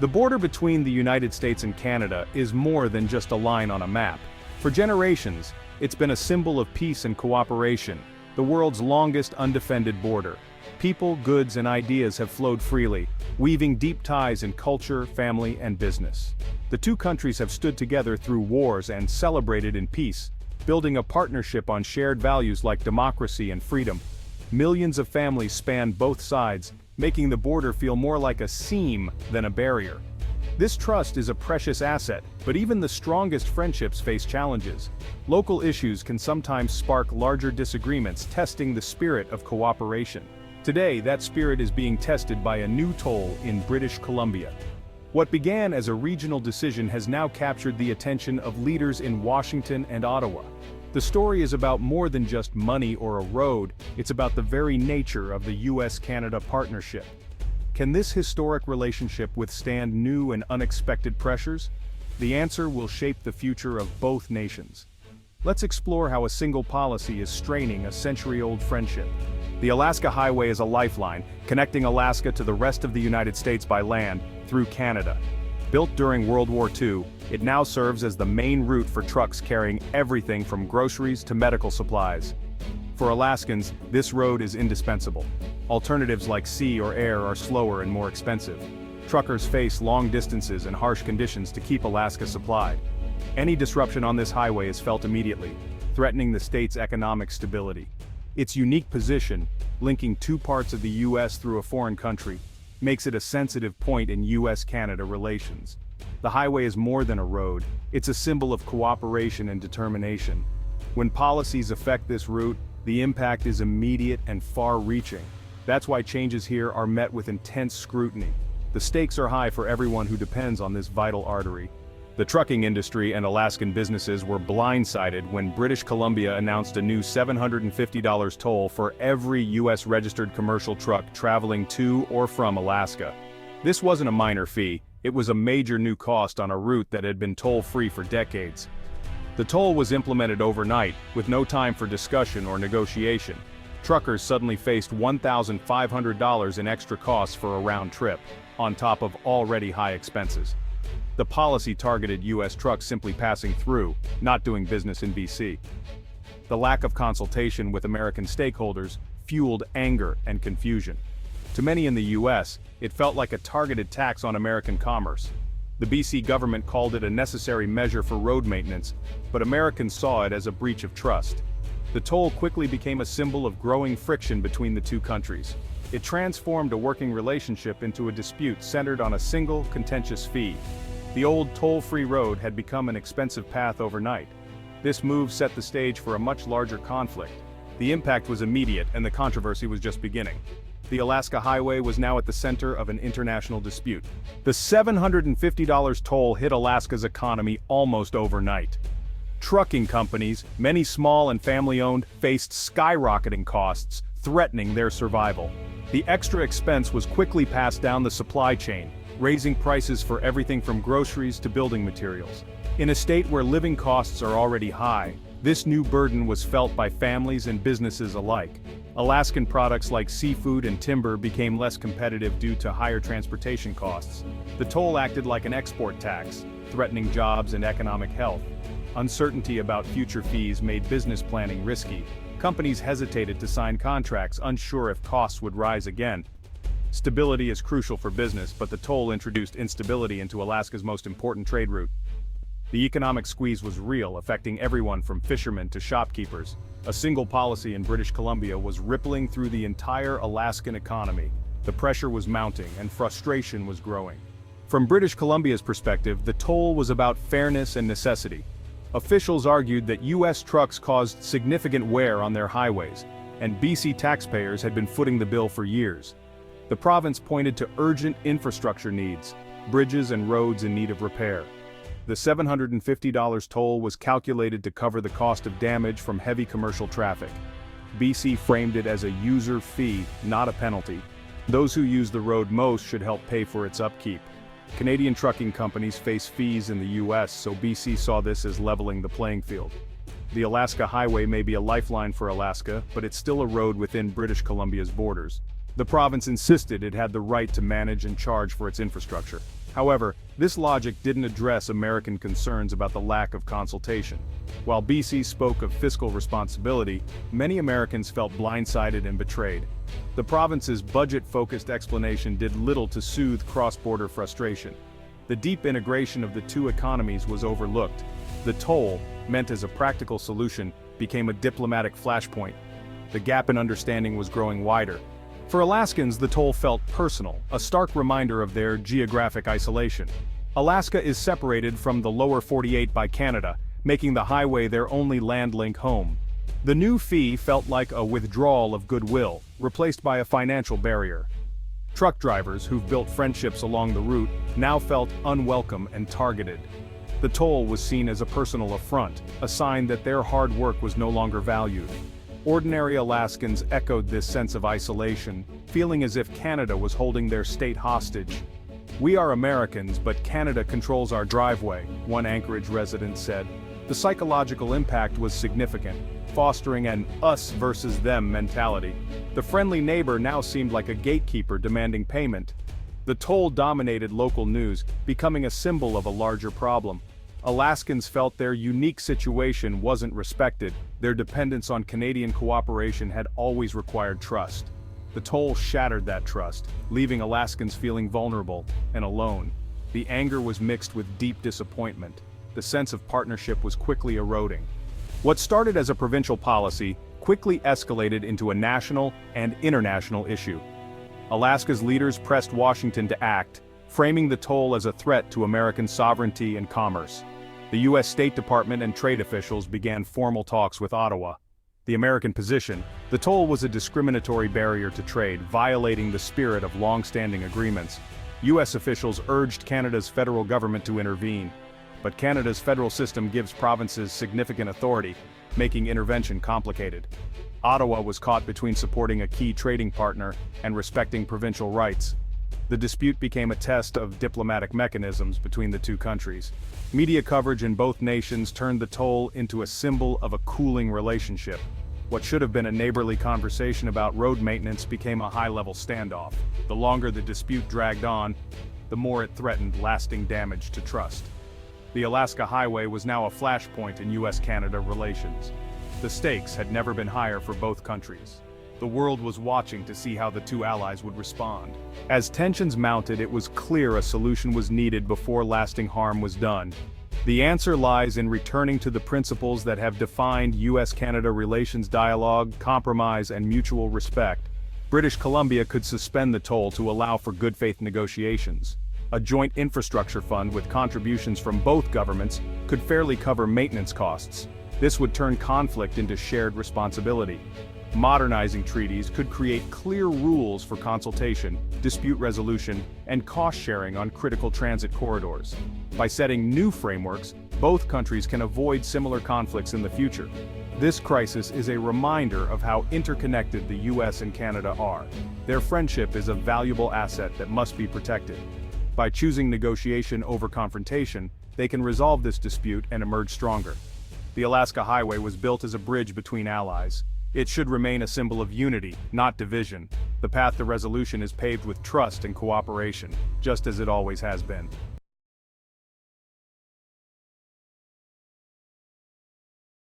The border between the United States and Canada is more than just a line on a map. For generations, it's been a symbol of peace and cooperation, the world's longest undefended border. People, goods, and ideas have flowed freely, weaving deep ties in culture, family, and business. The two countries have stood together through wars and celebrated in peace, building a partnership on shared values like democracy and freedom. Millions of families span both sides, making the border feel more like a seam than a barrier. This trust is a precious asset, but even the strongest friendships face challenges. Local issues can sometimes spark larger disagreements, testing the spirit of cooperation. Today, that spirit is being tested by a new toll in British Columbia. What began as a regional decision has now captured the attention of leaders in Washington and Ottawa. The story is about more than just money or a road, it's about the very nature of the US-Canada partnership. Can this historic relationship withstand new and unexpected pressures? The answer will shape the future of both nations. Let's explore how a single policy is straining a century-old friendship. The Alaska Highway is a lifeline, connecting Alaska to the rest of the United States by land, through Canada. Built during World War II, it now serves as the main route for trucks carrying everything from groceries to medical supplies. For Alaskans, this road is indispensable. Alternatives like sea or air are slower and more expensive. Truckers face long distances and harsh conditions to keep Alaska supplied. Any disruption on this highway is felt immediately, threatening the state's economic stability. Its unique position, linking two parts of the U.S. through a foreign country, makes it a sensitive point in U.S.-Canada relations. The highway is more than a road, it's a symbol of cooperation and determination. When policies affect this route, the impact is immediate and far-reaching. That's why changes here are met with intense scrutiny. The stakes are high for everyone who depends on this vital artery. The trucking industry and Alaskan businesses were blindsided when British Columbia announced a new $750 toll for every US-registered commercial truck traveling to or from Alaska. This wasn't a minor fee, it was a major new cost on a route that had been toll-free for decades. The toll was implemented overnight, with no time for discussion or negotiation. Truckers suddenly faced $1,500 in extra costs for a round trip, on top of already high expenses. The policy targeted U.S. trucks simply passing through, not doing business in BC. The lack of consultation with American stakeholders fueled anger and confusion. To many in the U.S., it felt like a targeted tax on American commerce. The BC government called it a necessary measure for road maintenance, but Americans saw it as a breach of trust. The toll quickly became a symbol of growing friction between the two countries. It transformed a working relationship into a dispute centered on a single, contentious fee. The old toll-free road had become an expensive path overnight. This move set the stage for a much larger conflict. The impact was immediate and the controversy was just beginning. The Alaska Highway was now at the center of an international dispute. The $750 toll hit Alaska's economy almost overnight. Trucking companies, many small and family-owned, faced skyrocketing costs, threatening their survival. The extra expense was quickly passed down the supply chain, raising prices for everything from groceries to building materials. In a state where living costs are already high, this new burden was felt by families and businesses alike. Alaskan products like seafood and timber became less competitive due to higher transportation costs. The toll acted like an export tax, threatening jobs and economic health. Uncertainty about future fees made business planning risky. Companies hesitated to sign contracts, unsure if costs would rise again. Stability is crucial for business, but the toll introduced instability into Alaska's most important trade route. The economic squeeze was real, affecting everyone from fishermen to shopkeepers. A single policy in British Columbia was rippling through the entire Alaskan economy. The pressure was mounting and frustration was growing. From British Columbia's perspective, the toll was about fairness and necessity. Officials argued that U.S. trucks caused significant wear on their highways, and BC taxpayers had been footing the bill for years. The province pointed to urgent infrastructure needs, bridges and roads in need of repair. The $750 toll was calculated to cover the cost of damage from heavy commercial traffic. BC framed it as a user fee, not a penalty. Those who use the road most should help pay for its upkeep. Canadian trucking companies face fees in the U.S., so BC saw this as leveling the playing field. The Alaska Highway may be a lifeline for Alaska, but it's still a road within British Columbia's borders. The province insisted it had the right to manage and charge for its infrastructure. However, this logic didn't address American concerns about the lack of consultation. While BC spoke of fiscal responsibility, many Americans felt blindsided and betrayed. The province's budget-focused explanation did little to soothe cross-border frustration. The deep integration of the two economies was overlooked. The toll, meant as a practical solution, became a diplomatic flashpoint. The gap in understanding was growing wider. For Alaskans, the toll felt personal, a stark reminder of their geographic isolation. Alaska is separated from the lower 48 by Canada, making the highway their only land link home. The new fee felt like a withdrawal of goodwill, replaced by a financial barrier. Truck drivers who've built friendships along the route now felt unwelcome and targeted. The toll was seen as a personal affront, a sign that their hard work was no longer valued. Ordinary Alaskans echoed this sense of isolation, feeling as if Canada was holding their state hostage. "We are Americans, but Canada controls our driveway," one Anchorage resident said. The psychological impact was significant, fostering an us versus them mentality. The friendly neighbor now seemed like a gatekeeper demanding payment. The toll dominated local news, becoming a symbol of a larger problem. Alaskans felt their unique situation wasn't respected. Their dependence on Canadian cooperation had always required trust. The toll shattered that trust, leaving Alaskans feeling vulnerable and alone. The anger was mixed with deep disappointment. The sense of partnership was quickly eroding. What started as a provincial policy quickly escalated into a national and international issue. Alaska's leaders pressed Washington to act, framing the toll as a threat to American sovereignty and commerce. The U.S. State Department and trade officials began formal talks with Ottawa. The American position: the toll was a discriminatory barrier to trade, violating the spirit of long-standing agreements. U.S. officials urged Canada's federal government to intervene. But Canada's federal system gives provinces significant authority, making intervention complicated. Ottawa was caught between supporting a key trading partner and respecting provincial rights. The dispute became a test of diplomatic mechanisms between the two countries. Media coverage in both nations turned the toll into a symbol of a cooling relationship. What should have been a neighborly conversation about road maintenance became a high-level standoff. The longer the dispute dragged on, the more it threatened lasting damage to trust. The Alaska Highway was now a flashpoint in U.S.-Canada relations. The stakes had never been higher for both countries. The world was watching to see how the two allies would respond. As tensions mounted, it was clear a solution was needed before lasting harm was done. The answer lies in returning to the principles that have defined U.S.-Canada relations: dialogue, compromise, and mutual respect. British Columbia could suspend the toll to allow for good faith negotiations. A joint infrastructure fund with contributions from both governments could fairly cover maintenance costs. This would turn conflict into shared responsibility. Modernizing treaties could create clear rules for consultation, dispute resolution, and cost-sharing on critical transit corridors. By setting new frameworks, both countries can avoid similar conflicts in the future. This crisis is a reminder of how interconnected the U.S. and Canada are. Their friendship is a valuable asset that must be protected. By choosing negotiation over confrontation, they can resolve this dispute and emerge stronger. The Alaska Highway was built as a bridge between allies. It should remain a symbol of unity, not division. The path to resolution is paved with trust and cooperation, just as it always has been.